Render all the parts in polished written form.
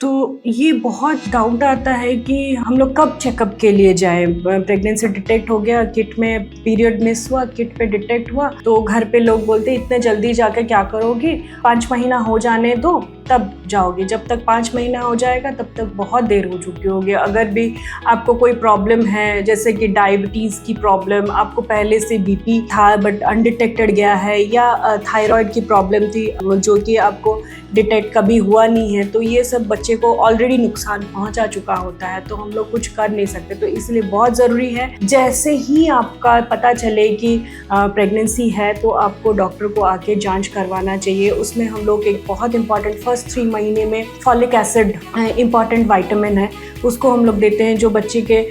तो ये बहुत डाउट आता है कि हम लोग कब चेकअप के लिए जाएं। प्रेगनेंसी डिटेक्ट हो गया, किट में पीरियड मिस हुआ, किट पे डिटेक्ट हुआ, तो घर पे लोग बोलते इतने जल्दी जाकर क्या करोगी, 5 महीना हो जाने दो तब जाओगी। जब तक 5 महीना हो जाएगा तब तक बहुत देर हो चुकी होगी। अगर भी आपको कोई प्रॉब्लम है, जैसे कि डायबिटीज़ की प्रॉब्लम, आपको पहले से बीपी था बट अनडिटेक्टेड गया है, या थायराइड की प्रॉब्लम थी जो कि आपको डिटेक्ट कभी हुआ नहीं है, तो ये सब बच्चे को ऑलरेडी नुकसान पहुंचा चुका होता है, तो हम लोग कुछ कर नहीं सकते। तो इसलिए बहुत ज़रूरी है जैसे ही आपका पता चले कि प्रेगनेंसी है तो आपको डॉक्टर को आके जांच करवाना चाहिए। उसमें हम लोग एक बहुत इंपॉर्टेंट फर्स्ट 3 महीने में फॉलिक एसिड इंपॉर्टेंट विटामिन है, उसको हम लोग देते हैं जो बच्चे के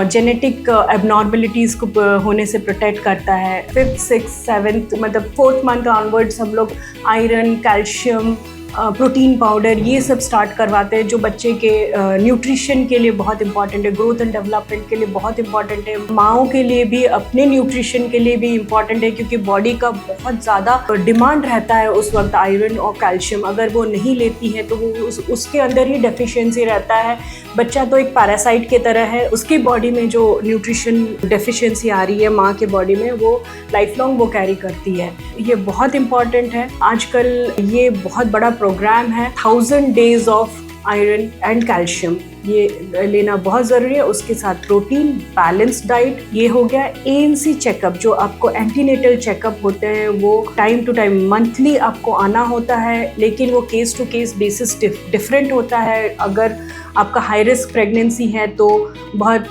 जेनेटिक एबनॉर्मलिटीज़ को होने से प्रोटेक्ट करता है। 5th 6th 7th मतलब 4th मंथ ऑनवर्ड्स हम लोग आयरन, कैल्शियम, प्रोटीन पाउडर ये सब स्टार्ट करवाते हैं जो बच्चे के न्यूट्रिशन के लिए बहुत इंपॉर्टेंट है, ग्रोथ एंड डेवलपमेंट के लिए बहुत इंपॉर्टेंट है, माओं के लिए भी, अपने न्यूट्रिशन के लिए भी इंपॉर्टेंट है, क्योंकि बॉडी का बहुत ज़्यादा डिमांड रहता है उस वक्त आयरन और कैल्शियम। अगर वो नहीं लेती है तो वो उसके अंदर ही डेफिशिएंसी रहता है। बच्चा तो एक पैरासाइट की तरह है, उसकी बॉडी में जो न्यूट्रिशन डेफिशिएंसी आ रही है माँ के बॉडी में, वो लाइफ लॉन्ग वो कैरी करती है। ये बहुत इंपॉर्टेंट है। आजकल ये बहुत बड़ा प्रोग्राम है 1000 days of iron and calcium, ये लेना बहुत ज़रूरी है। उसके साथ प्रोटीन, बैलेंस्ड डाइट, ये हो गया। ANC चेकअप जो आपको एंटीनेटल चेकअप होते हैं वो टाइम टू टाइम मंथली आपको आना होता है, लेकिन वो case to case basis different होता है। अगर आपका हाई रिस्क प्रेगनेंसी है तो बहुत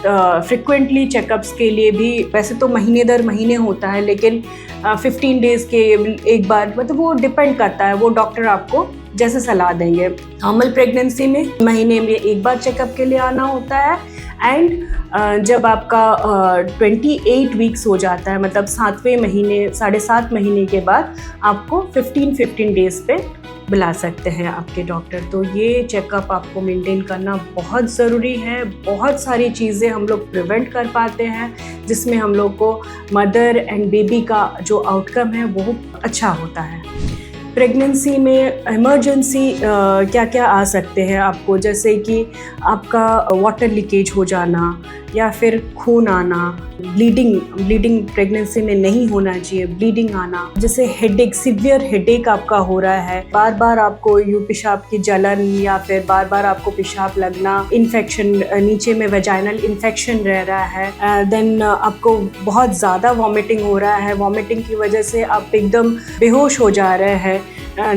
फ्रिक्वेंटली चेकअप्स के लिए भी, वैसे तो महीने दर महीने होता है, लेकिन 15 डेज़ के एक बार, मतलब वो डिपेंड करता है, वो डॉक्टर आपको जैसे सलाह देंगे। नॉर्मल प्रेगनेंसी में महीने में एक बार चेकअप के लिए आना होता है, एंड जब आपका 28 वीक्स हो जाता है, मतलब 7वें महीने, 7.5 महीने के बाद आपको 15 डेज़ पे बुला सकते हैं आपके डॉक्टर। तो ये चेकअप आपको मेंटेन करना बहुत ज़रूरी है। बहुत सारी चीज़ें हम लोग प्रिवेंट कर पाते हैं जिसमें हम लोग को मदर एंड बेबी का जो आउटकम है वो अच्छा होता है। प्रेगनेंसी में इमरजेंसी क्या क्या आ सकते हैं आपको, जैसे कि आपका वाटर लीकेज हो जाना, या फिर खून आना, ब्लीडिंग प्रेगनेंसी में नहीं होना चाहिए, ब्लीडिंग आना, जैसे हेडेक, सीवियर हेडेक आपका हो रहा है, बार बार आपको पेशाब की जलन, या फिर बार बार आपको पेशाब लगना, इन्फेक्शन, नीचे में वेजाइनल इन्फेक्शन रह रहा है, देन आपको बहुत ज़्यादा वॉमिटिंग हो रहा है, वॉमिटिंग की वजह से आप एकदम बेहोश हो जा रहे हैं,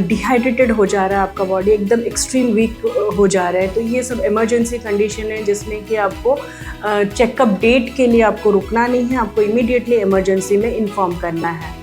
डिहाइड्रेटेड हो जा रहा है, आपका बॉडी एकदम एक्सट्रीम वीक हो जा रहा है। तो ये सब इमरजेंसी कंडीशन है जिसमें कि आपको चेकअप डेट के लिए आपको रुकना नहीं है, आपको इमीडिएटली इमरजेंसी में इन्फॉर्म करना है।